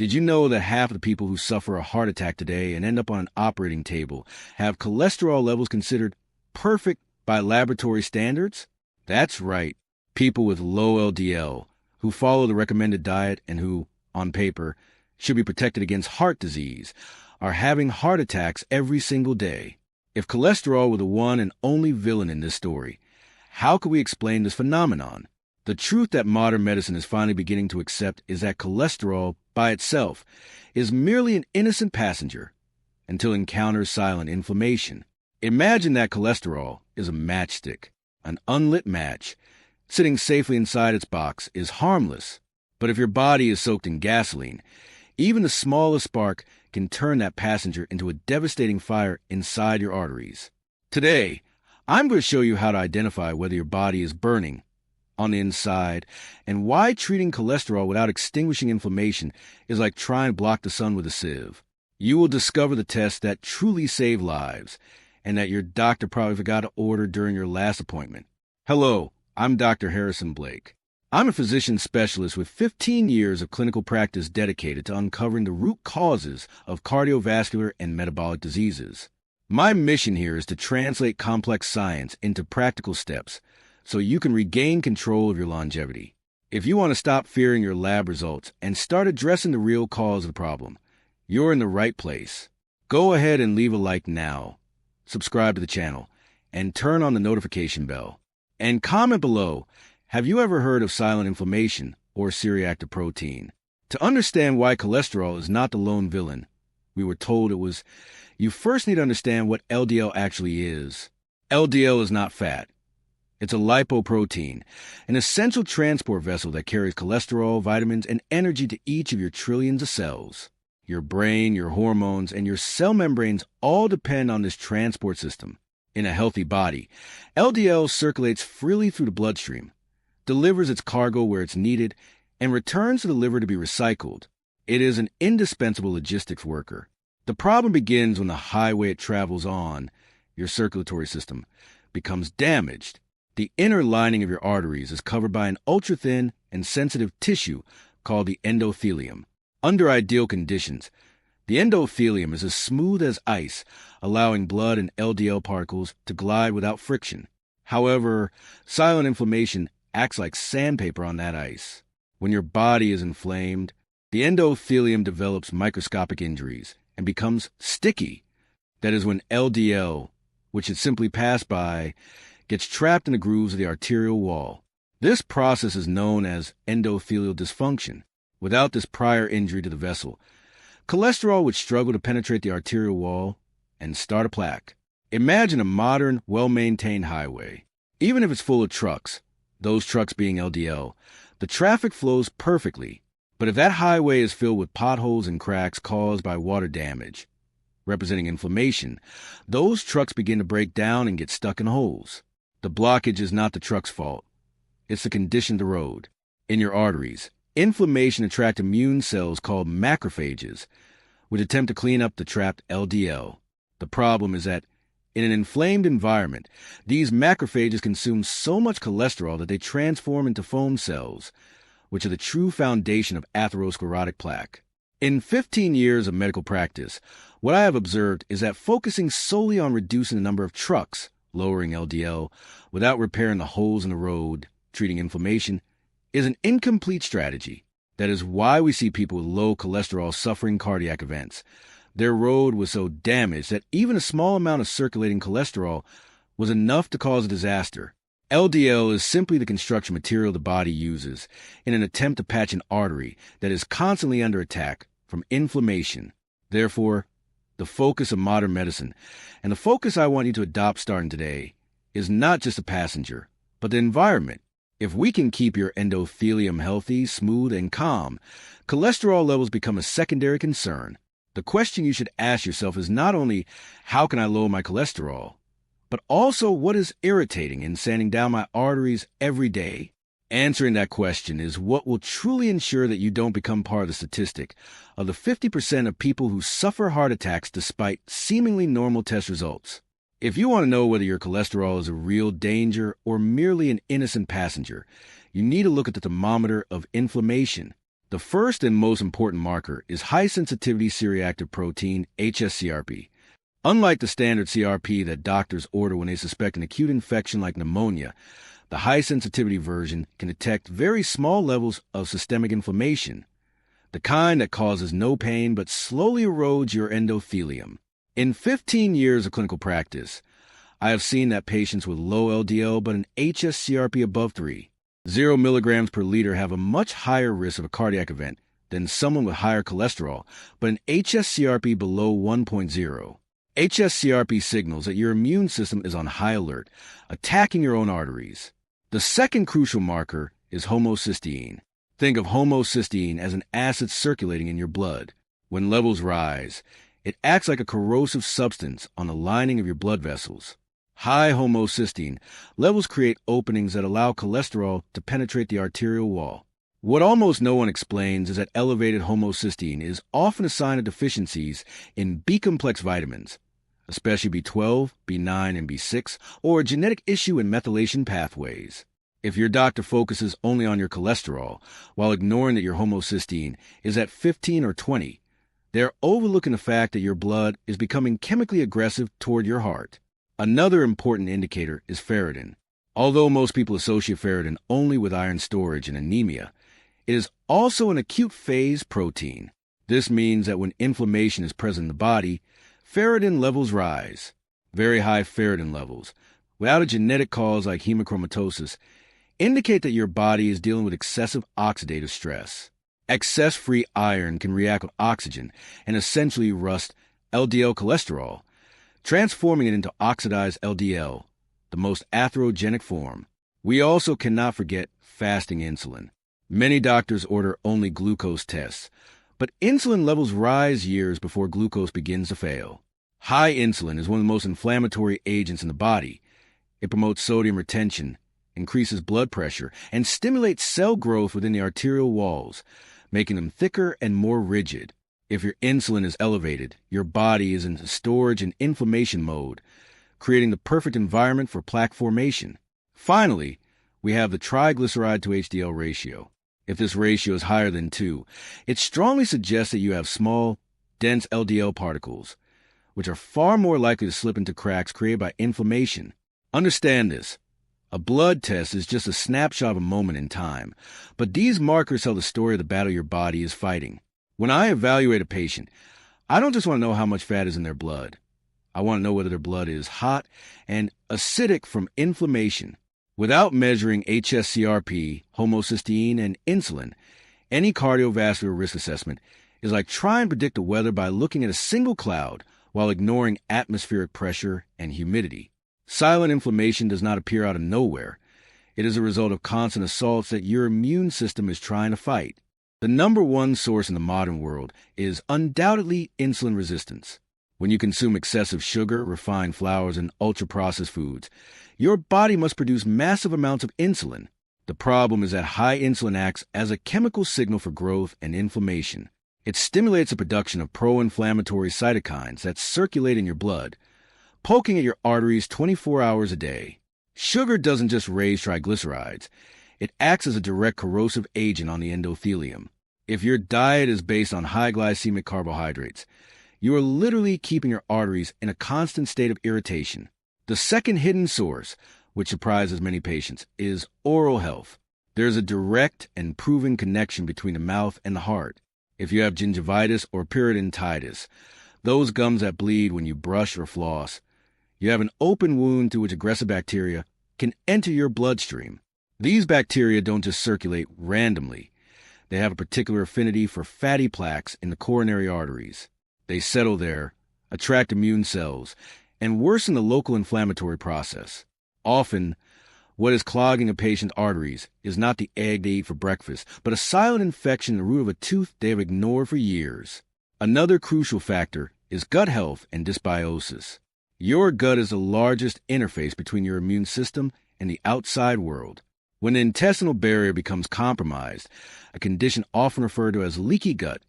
Did you know that half of the people who suffer a heart attack today and end up on an operating table have cholesterol levels considered perfect by laboratory standards? That's right. People with low LDL, who follow the recommended diet and who, on paper, should be protected against heart disease, are having heart attacks every single day. If cholesterol were the one and only villain in this story, how could we explain this phenomenon? The truth that modern medicine is finally beginning to accept is that cholesterol, by itself, is merely an innocent passenger until it encounters silent inflammation. Imagine that cholesterol is a matchstick. An unlit match, sitting safely inside its box, is harmless. But if your body is soaked in gasoline, even the smallest spark can turn that passenger into a devastating fire inside your arteries. Today, I'm going to show you how to identify whether your body is burning on the inside and why treating cholesterol without extinguishing inflammation is like trying to block the sun with a sieve. You will discover the tests that truly save lives and that your doctor probably forgot to order during your last appointment. Hello, I'm Dr. Harrison Blake. I'm a physician specialist with 15 years of clinical practice dedicated to uncovering the root causes of cardiovascular and metabolic diseases. My mission here is to translate complex science into practical steps so you can regain control of your longevity. If you want to stop fearing your lab results and start addressing the real cause of the problem, you're in the right place. Go ahead and leave a like now, subscribe to the channel, and turn on the notification bell. And comment below, have you ever heard of silent inflammation or C-reactive protein? To understand why cholesterol is not the lone villain, we were told it was, you first need to understand what LDL actually is. LDL is not fat. It's a lipoprotein, an essential transport vessel that carries cholesterol, vitamins, and energy to each of your trillions of cells. Your brain, your hormones, and your cell membranes all depend on this transport system. In a healthy body, LDL circulates freely through the bloodstream, delivers its cargo where it's needed, and returns to the liver to be recycled. It is an indispensable logistics worker. The problem begins when the highway it travels on, your circulatory system, becomes damaged. The inner lining of your arteries is covered by an ultra-thin and sensitive tissue called the endothelium. Under ideal conditions, the endothelium is as smooth as ice, allowing blood and LDL particles to glide without friction. However, silent inflammation acts like sandpaper on that ice. When your body is inflamed, the endothelium develops microscopic injuries and becomes sticky. That is when LDL, which it simply passed by, gets trapped in the grooves of the arterial wall. This process is known as endothelial dysfunction. Without this prior injury to the vessel, cholesterol would struggle to penetrate the arterial wall and start a plaque. Imagine a modern, well-maintained highway. Even if it's full of trucks, those trucks being LDL, the traffic flows perfectly. But if that highway is filled with potholes and cracks caused by water damage, representing inflammation, those trucks begin to break down and get stuck in holes. The blockage is not the truck's fault. It's the condition of the road. In your arteries, inflammation attracts immune cells called macrophages, which attempt to clean up the trapped LDL. The problem is that in an inflamed environment, these macrophages consume so much cholesterol that they transform into foam cells, which are the true foundation of atherosclerotic plaque. In 15 years of medical practice, what I have observed is that focusing solely on reducing the number of trucks, lowering LDL, without repairing the holes in the road, treating inflammation, is an incomplete strategy. That is why we see people with low cholesterol suffering cardiac events. Their road was so damaged that even a small amount of circulating cholesterol was enough to cause a disaster. LDL is simply the construction material the body uses in an attempt to patch an artery that is constantly under attack from inflammation. Therefore, the focus of modern medicine, and the focus I want you to adopt starting today, is not just a passenger, but the environment. If we can keep your endothelium healthy, smooth, and calm, cholesterol levels become a secondary concern. The question you should ask yourself is not only, how can I lower my cholesterol, but also what is irritating and sanding down my arteries every day? Answering that question is what will truly ensure that you don't become part of the statistic of the 50% of people who suffer heart attacks despite seemingly normal test results. If you want to know whether your cholesterol is a real danger or merely an innocent passenger, you need to look at the thermometer of inflammation. The first and most important marker is high-sensitivity C-reactive protein, hs-CRP. Unlike the standard CRP that doctors order when they suspect an acute infection like pneumonia, the high-sensitivity version can detect very small levels of systemic inflammation, the kind that causes no pain but slowly erodes your endothelium. In 15 years of clinical practice, I have seen that patients with low LDL but an hs-CRP above 3, 0 milligrams per liter have a much higher risk of a cardiac event than someone with higher cholesterol but an hs-CRP below 1.0. hs-CRP signals that your immune system is on high alert, attacking your own arteries. The second crucial marker is homocysteine. Think of homocysteine as an acid circulating in your blood. When levels rise, it acts like a corrosive substance on the lining of your blood vessels. High homocysteine levels create openings that allow cholesterol to penetrate the arterial wall. What almost no one explains is that elevated homocysteine is often a sign of deficiencies in B-complex vitamins, especially B12, B9, and B6, or a genetic issue in methylation pathways. If your doctor focuses only on your cholesterol while ignoring that your homocysteine is at 15 or 20, they're overlooking the fact that your blood is becoming chemically aggressive toward your heart. Another important indicator is ferritin. Although most people associate ferritin only with iron storage and anemia, it is also an acute phase protein. This means that when inflammation is present in the body, ferritin levels rise. Very high ferritin levels, without a genetic cause like hemochromatosis, indicate that your body is dealing with excessive oxidative stress. Excess free iron can react with oxygen and essentially rust LDL cholesterol, transforming it into oxidized LDL, the most atherogenic form. We also cannot forget fasting insulin. Many doctors order only glucose tests, but insulin levels rise years before glucose begins to fail. High insulin is one of the most inflammatory agents in the body. It promotes sodium retention, increases blood pressure, and stimulates cell growth within the arterial walls, making them thicker and more rigid. If your insulin is elevated, your body is in storage and inflammation mode, creating the perfect environment for plaque formation. Finally, we have the triglyceride-to-HDL ratio. If this ratio is higher than 2, it strongly suggests that you have small, dense LDL particles, which are far more likely to slip into cracks created by inflammation. Understand this. A blood test is just a snapshot of a moment in time, but these markers tell the story of the battle your body is fighting. When I evaluate a patient, I don't just want to know how much fat is in their blood. I want to know whether their blood is hot and acidic from inflammation. Without measuring hs-CRP, homocysteine, and insulin, any cardiovascular risk assessment is like trying to predict the weather by looking at a single cloud while ignoring atmospheric pressure and humidity. Silent inflammation does not appear out of nowhere. It is a result of constant assaults that your immune system is trying to fight. The number one source in the modern world is undoubtedly insulin resistance. When you consume excessive sugar, refined flours, and ultra-processed foods, your body must produce massive amounts of insulin. The problem is that high insulin acts as a chemical signal for growth and inflammation. It stimulates the production of pro-inflammatory cytokines that circulate in your blood, poking at your arteries 24 hours a day. Sugar doesn't just raise triglycerides. It acts as a direct corrosive agent on the endothelium. If your diet is based on high glycemic carbohydrates, you are literally keeping your arteries in a constant state of irritation. The second hidden source, which surprises many patients, is oral health. There is a direct and proven connection between the mouth and the heart. If you have gingivitis or periodontitis, those gums that bleed when you brush or floss, you have an open wound through which aggressive bacteria can enter your bloodstream. These bacteria don't just circulate randomly. They have a particular affinity for fatty plaques in the coronary arteries. They settle there, attract immune cells, and worsen the local inflammatory process. Often, what is clogging a patient's arteries is not the egg they eat for breakfast, but a silent infection in the root of a tooth they have ignored for years. Another crucial factor is gut health and dysbiosis. Your gut is the largest interface between your immune system and the outside world. When the intestinal barrier becomes compromised, a condition often referred to as leaky gut,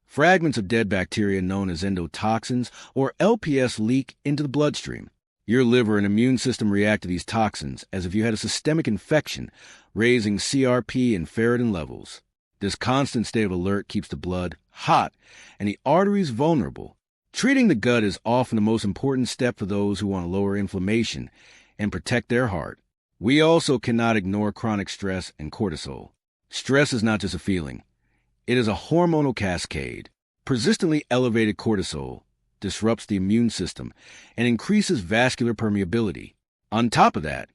fragments of dead bacteria known as endotoxins or LPS leak into the bloodstream. Your liver and immune system react to these toxins as if you had a systemic infection, raising CRP and ferritin levels. This constant state of alert keeps the blood hot and the arteries vulnerable. Treating the gut is often the most important step for those who want to lower inflammation and protect their heart. We also cannot ignore chronic stress and cortisol. Stress is not just a feeling. It is a hormonal cascade. Persistently elevated cortisol disrupts the immune system and increases vascular permeability. On top of that,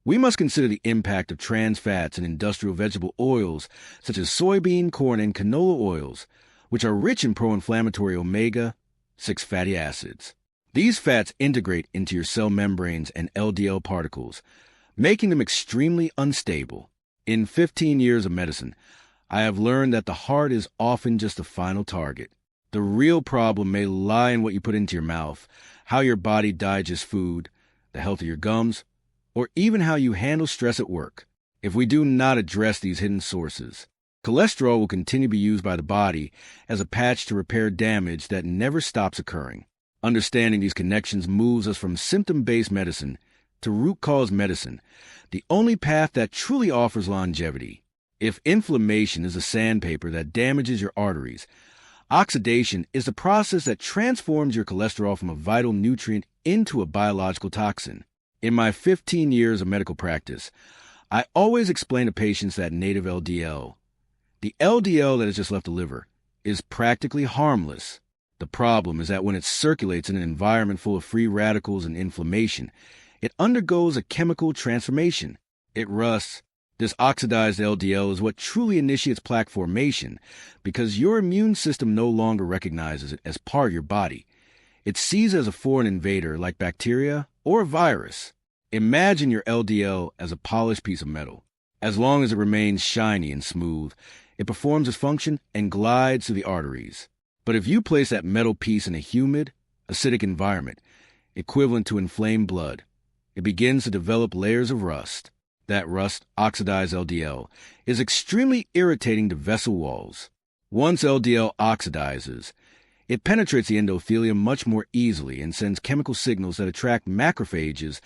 we must consider the impact of trans fats and industrial vegetable oils such as soybean, corn, and canola oils, which are rich in pro-inflammatory omega-6 fatty acids. These fats integrate into your cell membranes and LDL particles, making them extremely unstable. In 15 years of medicine, I have learned that the heart is often just the final target. The real problem may lie in what you put into your mouth, how your body digests food, the health of your gums, or even how you handle stress at work. If we do not address these hidden sources, cholesterol will continue to be used by the body as a patch to repair damage that never stops occurring. Understanding these connections moves us from symptom-based medicine to root cause medicine, the only path that truly offers longevity. If inflammation is a sandpaper that damages your arteries, oxidation is the process that transforms your cholesterol from a vital nutrient into a biological toxin. In my 15 years of medical practice, I always explain to patients that native LDL, the LDL that has just left the liver, is practically harmless. The problem is that when it circulates in an environment full of free radicals and inflammation, it undergoes a chemical transformation. It rusts. This oxidized LDL is what truly initiates plaque formation because your immune system no longer recognizes it as part of your body. It sees it as a foreign invader like bacteria or a virus. Imagine your LDL as a polished piece of metal. As long as it remains shiny and smooth, it performs its function and glides through the arteries. But if you place that metal piece in a humid, acidic environment, equivalent to inflamed blood, it begins to develop layers of rust. That rust, oxidized LDL, is extremely irritating to vessel walls. Once LDL oxidizes, it penetrates the endothelium much more easily and sends chemical signals that attract macrophages,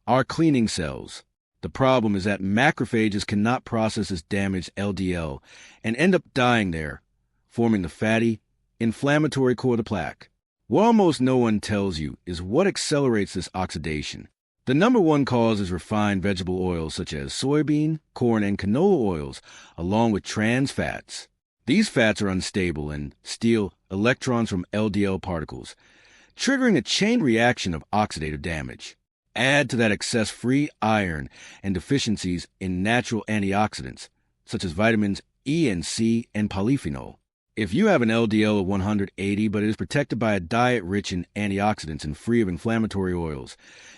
our cleaning cells. The problem is that macrophages cannot process this damaged LDL and end up dying there, forming the fatty, inflammatory core of the plaque. What almost no one tells you is what accelerates this oxidation. The number one cause is refined vegetable oils such as soybean, corn, and canola oils, along with trans fats. These fats are unstable and steal electrons from LDL particles, triggering a chain reaction of oxidative damage. Add to that excess free iron and deficiencies in natural antioxidants, such as vitamins E and C and polyphenol. If you have an LDL of 180 but it is protected by a diet rich in antioxidants and free of inflammatory oils,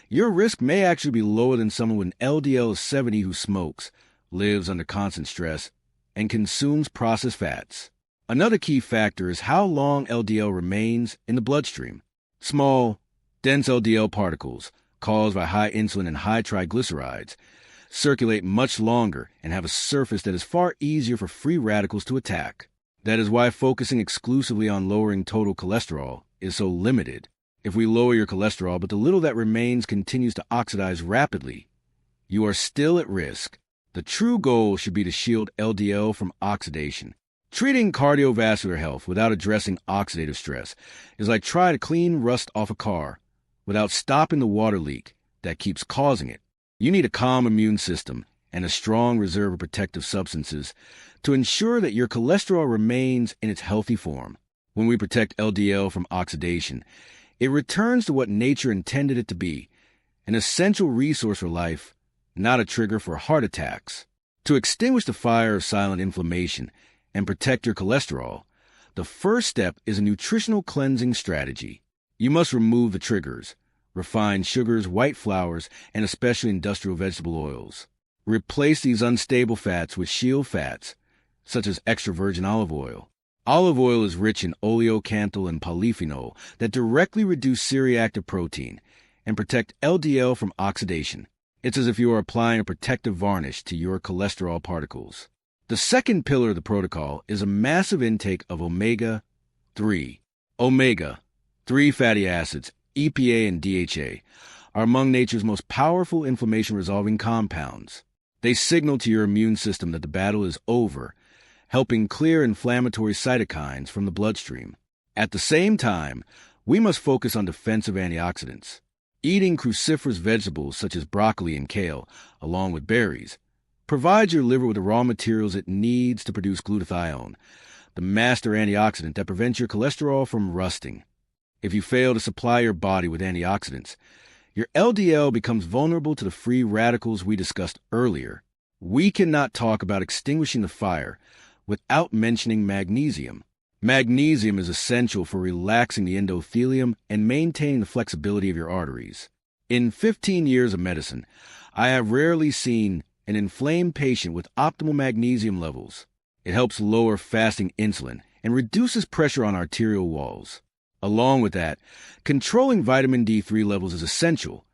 your risk may actually be lower than someone with an LDL of 70 who smokes, lives under constant stress, and consumes processed fats. Another key factor is how long LDL remains in the bloodstream. Small, dense LDL particles, caused by high insulin and high triglycerides, circulate much longer and have a surface that is far easier for free radicals to attack. That is why focusing exclusively on lowering total cholesterol is so limited. If we lower your cholesterol, but the little that remains continues to oxidize rapidly, you are still at risk. The true goal should be to shield LDL from oxidation. Treating cardiovascular health without addressing oxidative stress is like trying to clean rust off a car without stopping the water leak that keeps causing it. You need a calm immune system and a strong reserve of protective substances to ensure that your cholesterol remains in its healthy form. When we protect LDL from oxidation, it returns to what nature intended it to be, an essential resource for life, not a trigger for heart attacks. To extinguish the fire of silent inflammation and protect your cholesterol, the first step is a nutritional cleansing strategy. You must remove the triggers, refined sugars, white flours, and especially industrial vegetable oils. Replace these unstable fats with shield fats, such as extra virgin olive oil. Olive oil is rich in oleocanthal and polyphenol that directly reduce C-reactive protein and protect LDL from oxidation. It's as if you are applying a protective varnish to your cholesterol particles. The second pillar of the protocol is a massive intake of omega-3. Omega-3 fatty acids, EPA and DHA, are among nature's most powerful inflammation-resolving compounds. They signal to your immune system that the battle is over helping clear inflammatory cytokines from the bloodstream. At the same time, we must focus on defensive antioxidants. Eating cruciferous vegetables such as broccoli and kale, along with berries, provides your liver with the raw materials it needs to produce glutathione, the master antioxidant that prevents your cholesterol from rusting. If you fail to supply your body with antioxidants, your LDL becomes vulnerable to the free radicals we discussed earlier. We cannot talk about extinguishing the fire without mentioning magnesium. Magnesium is essential for relaxing the endothelium and maintaining the flexibility of your arteries. In 15 years of medicine, I have rarely seen an inflamed patient with optimal magnesium levels. It helps lower fasting insulin and reduces pressure on arterial walls. Along with that, controlling vitamin D3 levels is essential.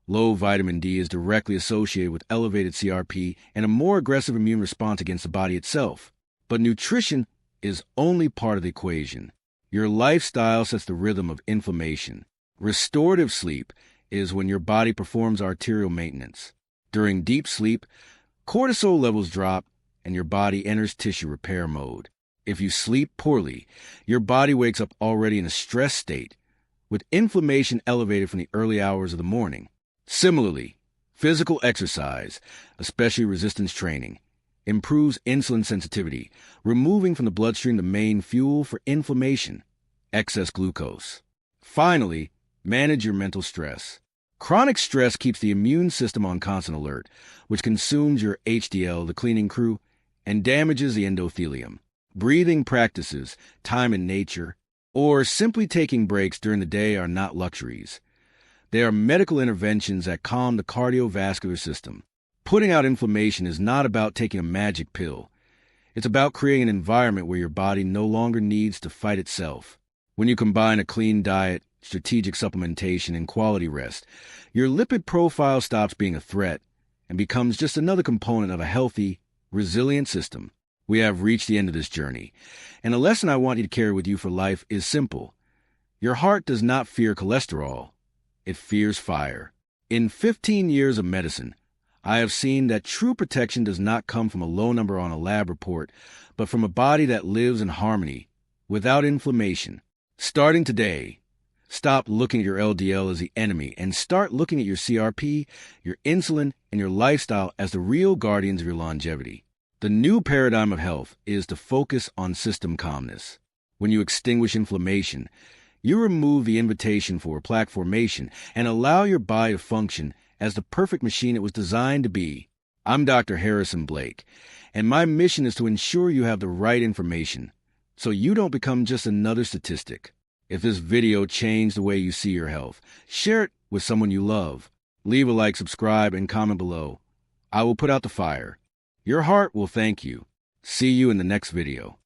Low vitamin D is directly associated with elevated CRP and a more aggressive immune response against the body itself. But nutrition is only part of the equation. Your lifestyle sets the rhythm of inflammation. Restorative sleep is when your body performs arterial maintenance. During deep sleep, cortisol levels drop and your body enters tissue repair mode. If you sleep poorly, your body wakes up already in a stress state, with inflammation elevated from the early hours of the morning. Similarly, physical exercise, especially resistance training, improves insulin sensitivity, removing from the bloodstream the main fuel for inflammation, excess glucose. Finally, manage your mental stress. Chronic stress keeps the immune system on constant alert, which consumes your HDL, the cleaning crew, and damages the endothelium. Breathing practices, time in nature, or simply taking breaks during the day are not luxuries. They are medical interventions that calm the cardiovascular system. Putting out inflammation is not about taking a magic pill. It's about creating an environment where your body no longer needs to fight itself. When you combine a clean diet, strategic supplementation, and quality rest, your lipid profile stops being a threat and becomes just another component of a healthy, resilient system. We have reached the end of this journey, and the lesson I want you to carry with you for life is simple. Your heart does not fear cholesterol. It fears fire. In 15 years of medicine, I have seen that true protection does not come from a low number on a lab report, but from a body that lives in harmony, without inflammation. Starting today, stop looking at your LDL as the enemy and start looking at your CRP, your insulin, and your lifestyle as the real guardians of your longevity. The new paradigm of health is to focus on system calmness. When you extinguish inflammation, you remove the invitation for plaque formation and allow your body to function as the perfect machine it was designed to be. I'm Dr. Harrison Blake, and my mission is to ensure you have the right information so you don't become just another statistic. If this video changed the way you see your health, share it with someone you love. Leave a like, subscribe, and comment below. I will put out the fire. Your heart will thank you. See you in the next video.